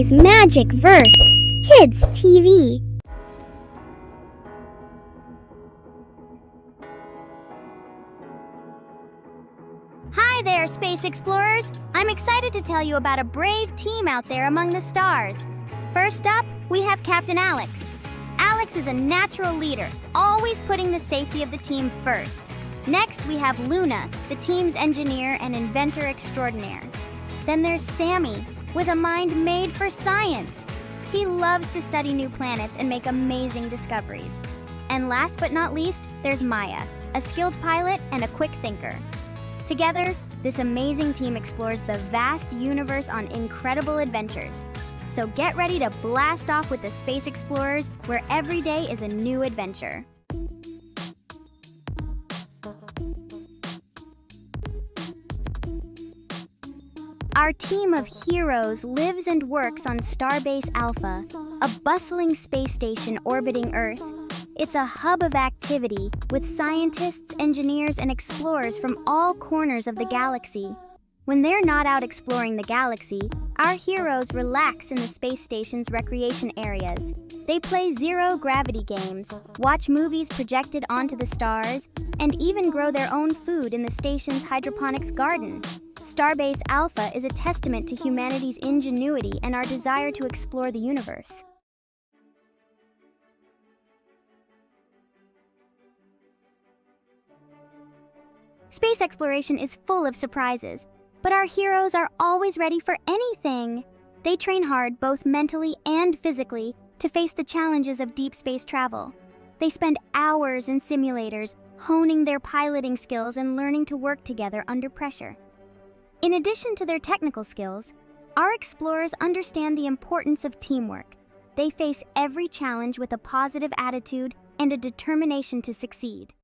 Starbase Magic Verse Kids TV. Hi there, space explorers! I'm excited to tell you about a brave team out there among the stars. First up, we have Captain Alex. Alex is a natural leader, always putting the safety of the team first. Next, we have Luna, the team's engineer and inventor extraordinaire. Then there's Sammy, with a mind made for science. He loves to study new planets and make amazing discoveries. And last but not least, there's Maya, a skilled pilot and a quick thinker. Together, this amazing team explores the vast universe on incredible adventures. So get ready to blast off with the Space Explorers, where every day is a new adventure. Our team of heroes lives and works on Starbase Alpha, a bustling space station orbiting Earth. It's a hub of activity with scientists, engineers, and explorers from all corners of the galaxy. When they're not out exploring the galaxy, our heroes relax in the space station's recreation areas. They play zero-gravity games, watch movies projected onto the stars, and even grow their own food in the station's hydroponics garden. Starbase Alpha is a testament to humanity's ingenuity and our desire to explore the universe. Space exploration is full of surprises, but our heroes are always ready for anything. They train hard, both mentally and physically, to face the challenges of deep space travel. They spend hours in simulators, honing their piloting skills and learning to work together under pressure. In addition to their technical skills, our explorers understand the importance of teamwork. They face every challenge with a positive attitude and a determination to succeed.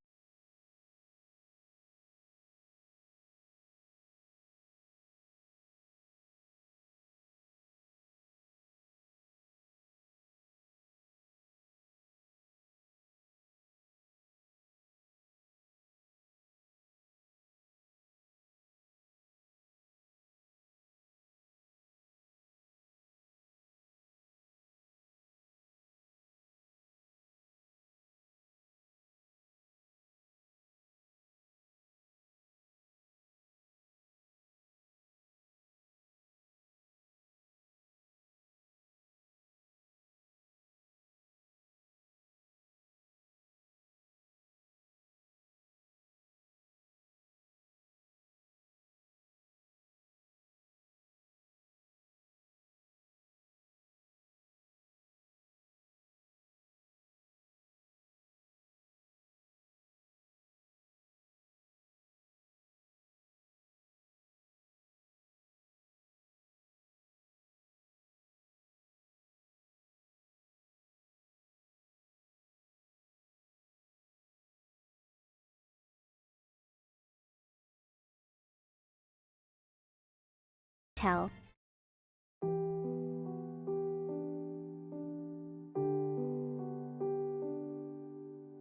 Tell.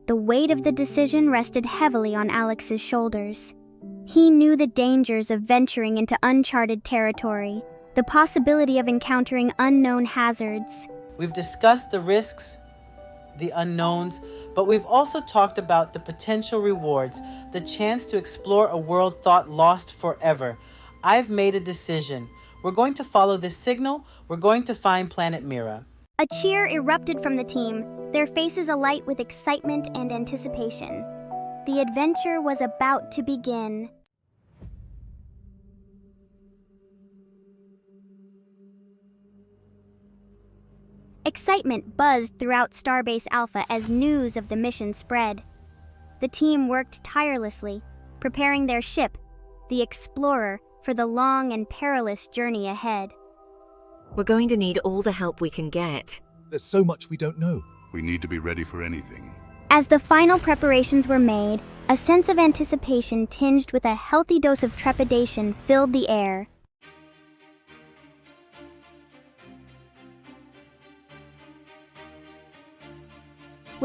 The weight of the decision rested heavily on Alex's shoulders. He knew the dangers of venturing into uncharted territory, the possibility of encountering unknown hazards. We've discussed the risks, the unknowns, but we've also talked about the potential rewards, the chance to explore a world thought lost forever. I've made a decision. We're going to follow this signal. We're going to find planet Mira. A cheer erupted from the team, their faces alight with excitement and anticipation. The adventure was about to begin. Excitement buzzed throughout Starbase Alpha as news of the mission spread. The team worked tirelessly, preparing their ship, the Explorer, for the long and perilous journey ahead. We're going to need all the help we can get. There's so much we don't know. We need to be ready for anything. As the final preparations were made, a sense of anticipation tinged with a healthy dose of trepidation filled the air.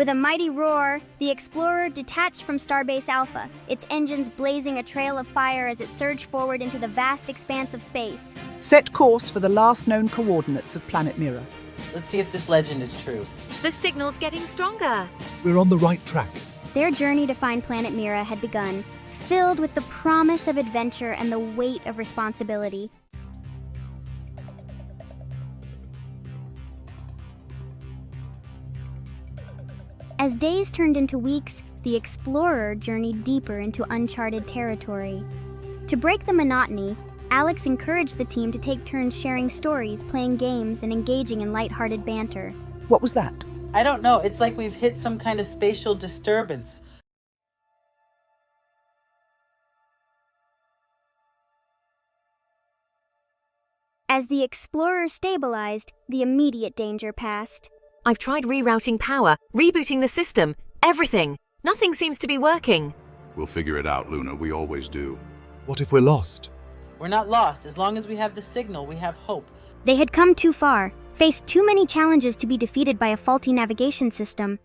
With a mighty roar, the Explorer detached from Starbase Alpha, its engines blazing a trail of fire as it surged forward into the vast expanse of space. Set course for the last known coordinates of planet Mira. Let's see if this legend is true. The signal's getting stronger. We're on the right track. Their journey to find planet Mira had begun, filled with the promise of adventure and the weight of responsibility. As days turned into weeks, the Explorer journeyed deeper into uncharted territory. To break the monotony, Alex encouraged the team to take turns sharing stories, playing games, and engaging in lighthearted banter. What was that? I don't know. It's like we've hit some kind of spatial disturbance. As the Explorer stabilized, the immediate danger passed. I've tried rerouting power, rebooting the system, everything. Nothing seems to be working. We'll figure it out, Luna. We always do. What if we're lost? We're not lost. As long as we have the signal, we have hope. They had come too far, faced too many challenges to be defeated by a faulty navigation system.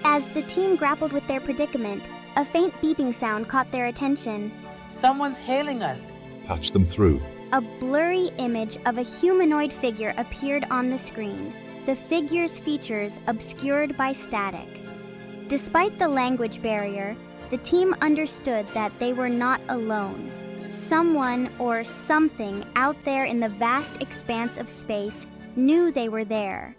As the team grappled with their predicament, a faint beeping sound caught their attention. Someone's hailing us. Patch them through. A blurry image of a humanoid figure appeared on the screen, the figure's features obscured by static. Despite the language barrier, the team understood that they were not alone. Someone or something out there in the vast expanse of space knew they were there.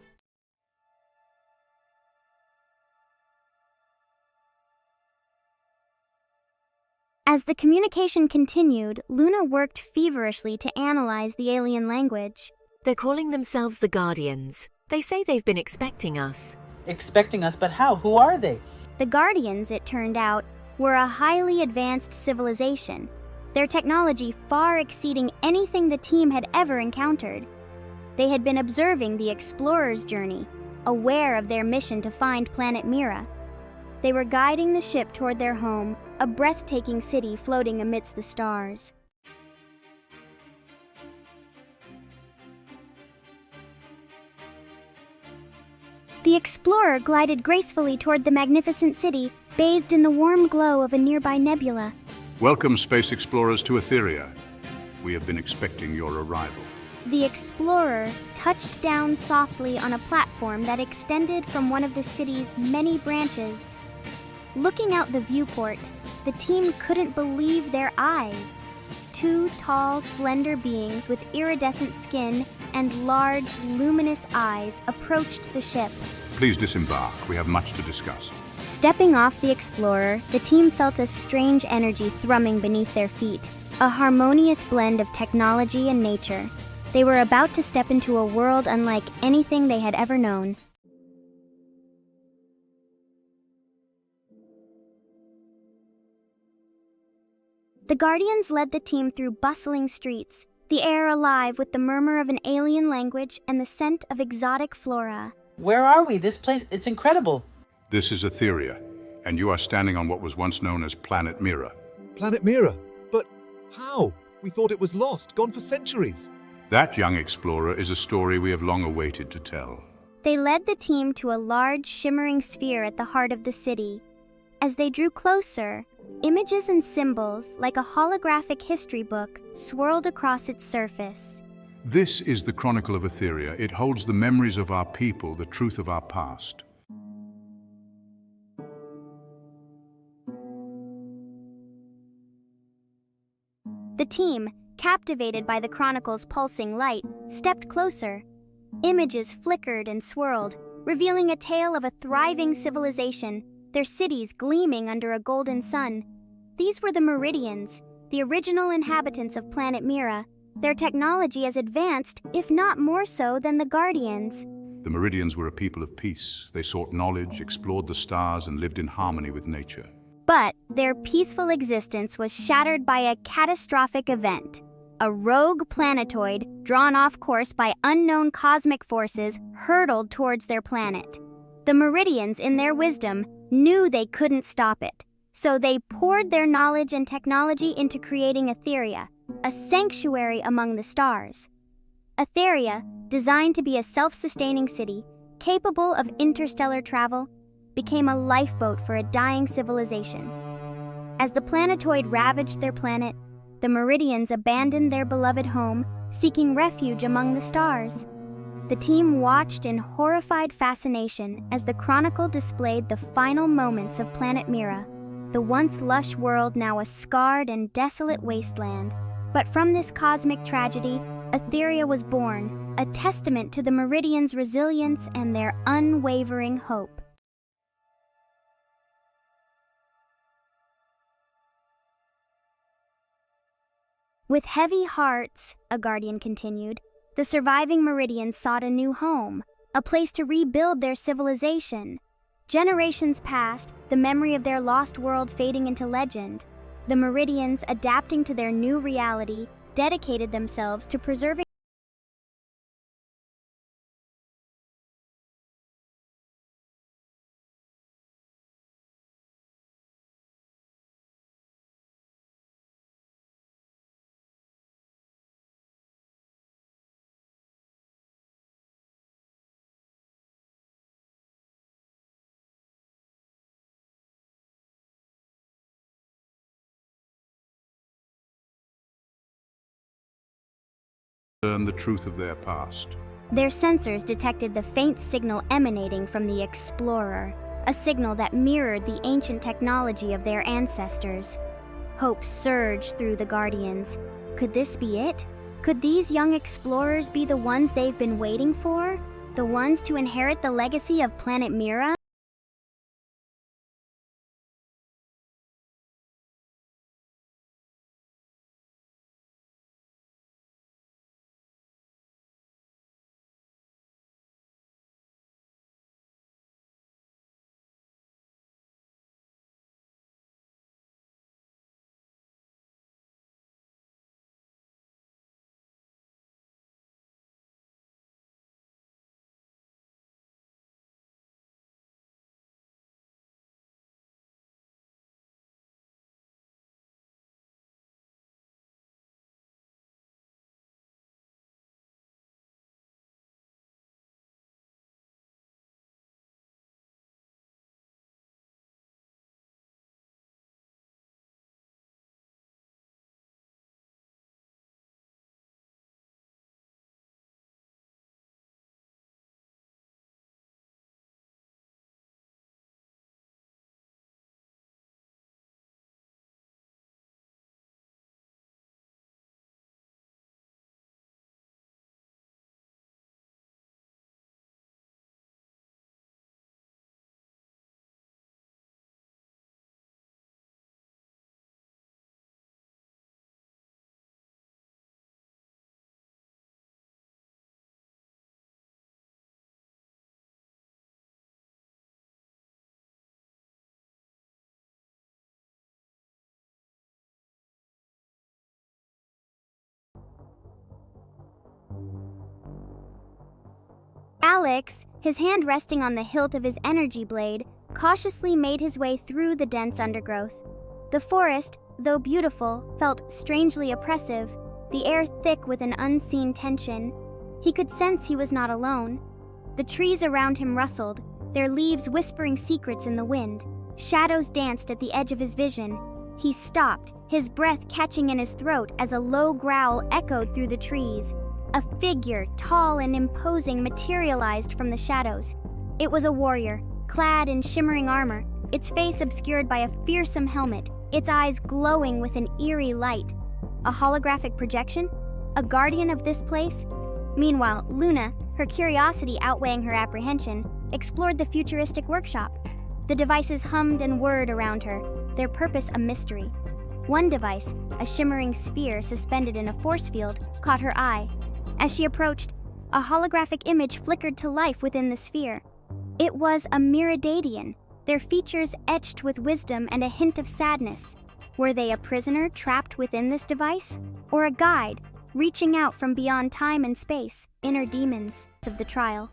As the communication continued, Luna worked feverishly to analyze the alien language. They're calling themselves the Guardians. They say they've been expecting us. Expecting us, but how? Who are they? The Guardians, it turned out, were a highly advanced civilization, their technology far exceeding anything the team had ever encountered. They had been observing the Explorer's journey, aware of their mission to find planet Mira. They were guiding the ship toward their home, a breathtaking city floating amidst the stars. The Explorer glided gracefully toward the magnificent city, bathed in the warm glow of a nearby nebula. Welcome, space explorers, to Atheria. We have been expecting your arrival. The Explorer touched down softly on a platform that extended from one of the city's many branches. Looking out the viewport, the team couldn't believe their eyes. Two tall, slender beings with iridescent skin and large, luminous eyes approached the ship. Please disembark. We have much to discuss. Stepping off the Explorer, the team felt a strange energy thrumming beneath their feet, a harmonious blend of technology and nature. They were about to step into a world unlike anything they had ever known. The Guardians led the team through bustling streets, the air alive with the murmur of an alien language and the scent of exotic flora. Where are we? This place, it's incredible. This is Atheria, and you are standing on what was once known as planet Mira. Planet Mira? But how? We thought it was lost, gone for centuries. That, young explorer, is a story we have long awaited to tell. They led the team to a large, shimmering sphere at the heart of the city. As they drew closer, images and symbols, like a holographic history book, swirled across its surface. This is the Chronicle of Atheria. It holds the memories of our people, the truth of our past. The team, captivated by the Chronicle's pulsing light, stepped closer. Images flickered and swirled, revealing a tale of a thriving civilization, their cities gleaming under a golden sun. These were the Meridians, the original inhabitants of planet Mira, their technology as advanced, if not more so, than the Guardians. The Meridians were a people of peace. They sought knowledge, explored the stars, and lived in harmony with nature. But their peaceful existence was shattered by a catastrophic event. A rogue planetoid, drawn off course by unknown cosmic forces, hurtled towards their planet. The Meridians, in their wisdom, knew they couldn't stop it. So they poured their knowledge and technology into creating Atheria, a sanctuary among the stars. Atheria, designed to be a self-sustaining city, capable of interstellar travel, became a lifeboat for a dying civilization. As the planetoid ravaged their planet, the Meridians abandoned their beloved home, seeking refuge among the stars. The team watched in horrified fascination as the chronicle displayed the final moments of planet Mira, the once lush world now a scarred and desolate wasteland. But from this cosmic tragedy, Atheria was born, a testament to the Meridians' resilience and their unwavering hope. With heavy hearts, a guardian continued, the surviving Meridians sought a new home, a place to rebuild their civilization. Generations passed, the memory of their lost world fading into legend. The Meridians, adapting to their new reality, dedicated themselves to preserving Learn the truth of their past. Their sensors detected the faint signal emanating from the Explorer, a signal that mirrored the ancient technology of their ancestors. Hope surged through the Guardians. Could this be it? Could these young explorers be the ones they've been waiting for? The ones to inherit the legacy of planet Mira? Alex, his hand resting on the hilt of his energy blade, cautiously made his way through the dense undergrowth. The forest, though beautiful, felt strangely oppressive, the air thick with an unseen tension. He could sense he was not alone. The trees around him rustled, their leaves whispering secrets in the wind. Shadows danced at the edge of his vision. He stopped, his breath catching in his throat as a low growl echoed through the trees. A figure, tall and imposing, materialized from the shadows. It was a warrior, clad in shimmering armor, its face obscured by a fearsome helmet, its eyes glowing with an eerie light. A holographic projection? A guardian of this place? Meanwhile, Luna, her curiosity outweighing her apprehension, explored the futuristic workshop. The devices hummed and whirred around her, their purpose a mystery. One device, a shimmering sphere suspended in a force field, caught her eye. As she approached, a holographic image flickered to life within the sphere. It was a Miridadian, their features etched with wisdom and a hint of sadness. Were they a prisoner trapped within this device? Or a guide, reaching out from beyond time and space, inner demons of the trial?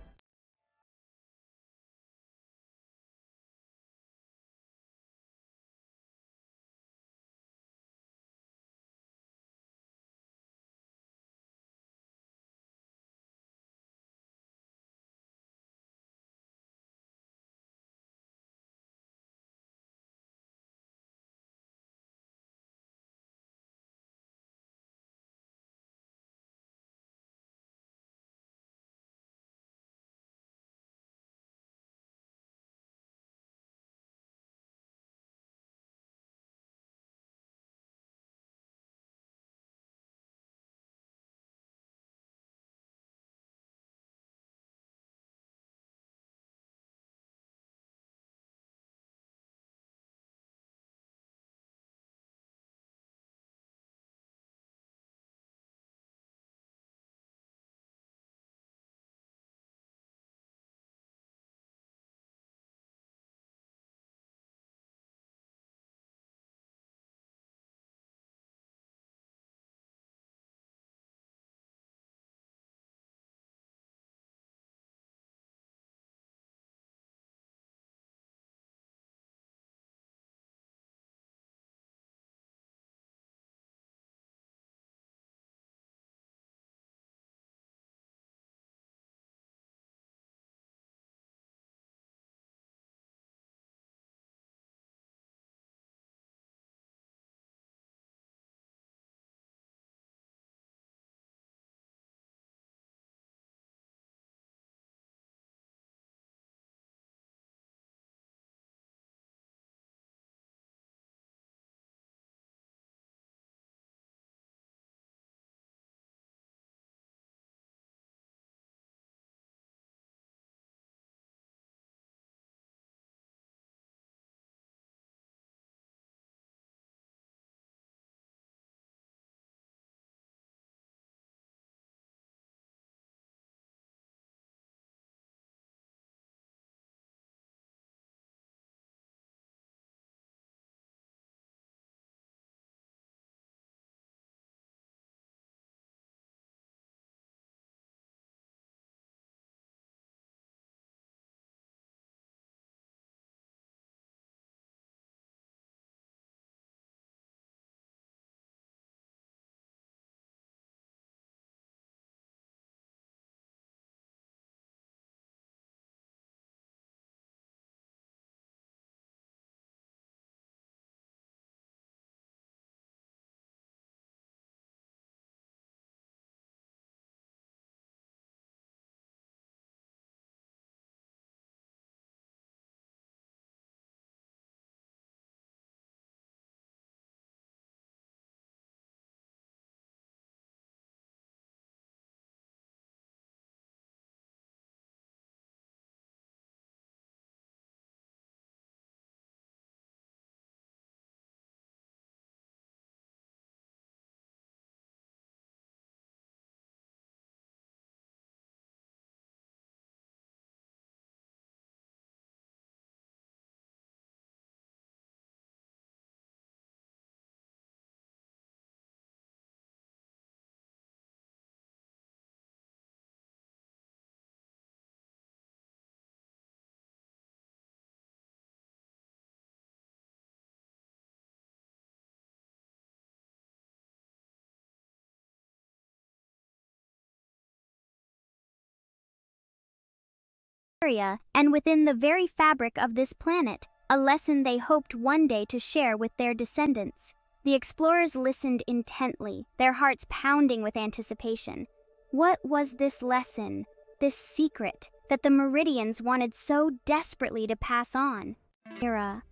Atheria, and within the very fabric of this planet, a lesson they hoped one day to share with their descendants. The explorers listened intently, their hearts pounding with anticipation. What was this lesson, this secret, that the Meridians wanted so desperately to pass on? Mira.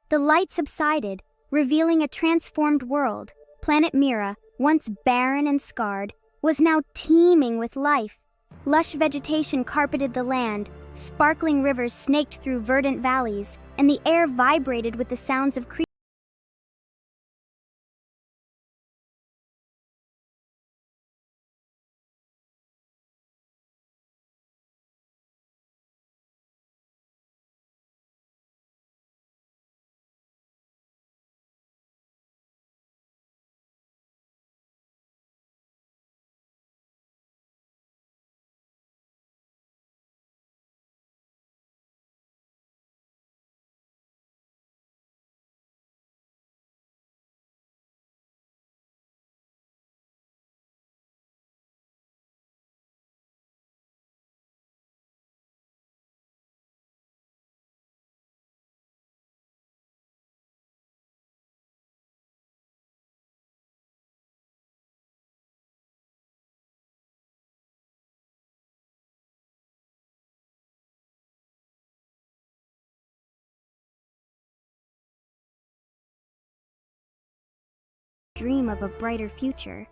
The light subsided, revealing a transformed world. Planet Mira, once barren and scarred, was now teeming with life. Lush vegetation carpeted the land, sparkling rivers snaked through verdant valleys, and the air vibrated with the sounds of creatures. Dream of a brighter future.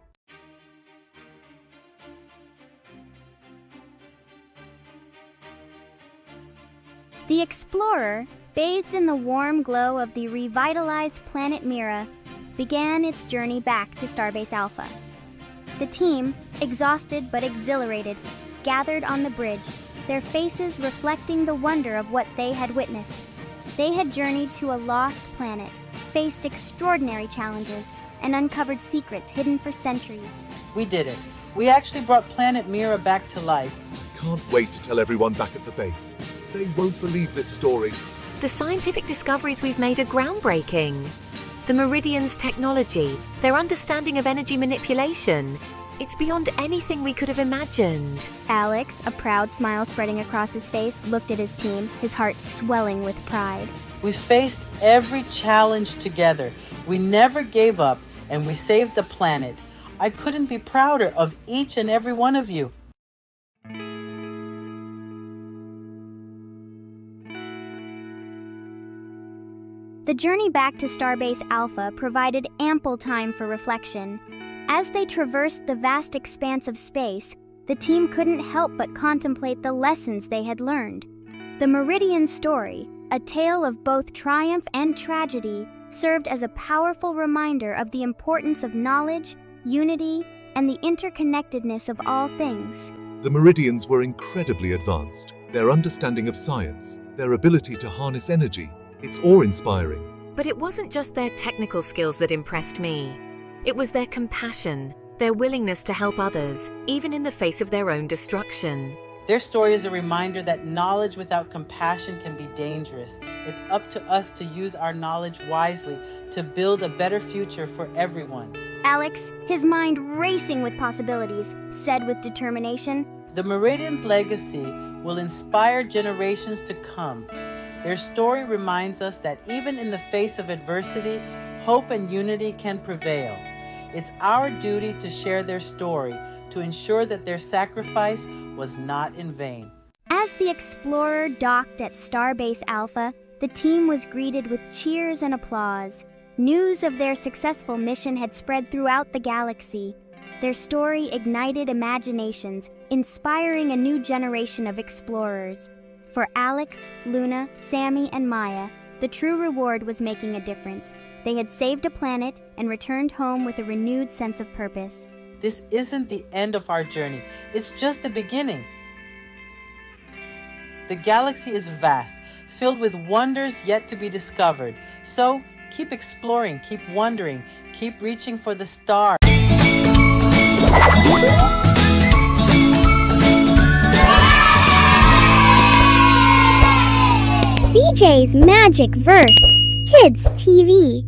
The explorer, bathed in the warm glow of the revitalized planet Mira, began its journey back to Starbase Alpha. The team, exhausted but exhilarated, gathered on the bridge, their faces reflecting the wonder of what they had witnessed. They had journeyed to a lost planet, faced extraordinary challenges, and uncovered secrets hidden for centuries. We did it. We actually brought planet Mira back to life. Can't wait to tell everyone back at the base. They won't believe this story. The scientific discoveries we've made are groundbreaking. The Meridians' technology, their understanding of energy manipulation, it's beyond anything we could have imagined. Alex, a proud smile spreading across his face, looked at his team, his heart swelling with pride. We faced every challenge together. We never gave up, and we saved the planet. I couldn't be prouder of each and every one of you. The journey back to Starbase Alpha provided ample time for reflection. As they traversed the vast expanse of space, the team couldn't help but contemplate the lessons they had learned. The Meridian story, a tale of both triumph and tragedy, served as a powerful reminder of the importance of knowledge, unity, and the interconnectedness of all things. The Meridians were incredibly advanced. Their understanding of science, their ability to harness energy, it's awe-inspiring. But it wasn't just their technical skills that impressed me. It was their compassion, their willingness to help others, even in the face of their own destruction. Their story is a reminder that knowledge without compassion can be dangerous. It's up to us to use our knowledge wisely to build a better future for everyone. Alex, his mind racing with possibilities, said with determination, The Meridians' legacy will inspire generations to come. Their story reminds us that even in the face of adversity, hope and unity can prevail. It's our duty to share their story, to ensure that their sacrifice was not in vain. As the explorer docked at Starbase Alpha, the team was greeted with cheers and applause. News of their successful mission had spread throughout the galaxy. Their story ignited imaginations, inspiring a new generation of explorers. For Alex, Luna, Sammy, and Maya, the true reward was making a difference. They had saved a planet and returned home with a renewed sense of purpose. This isn't the end of our journey. It's just the beginning. The galaxy is vast, filled with wonders yet to be discovered. So, keep exploring, keep wondering, keep reaching for the stars. CJ's Magic Verse Kids TV.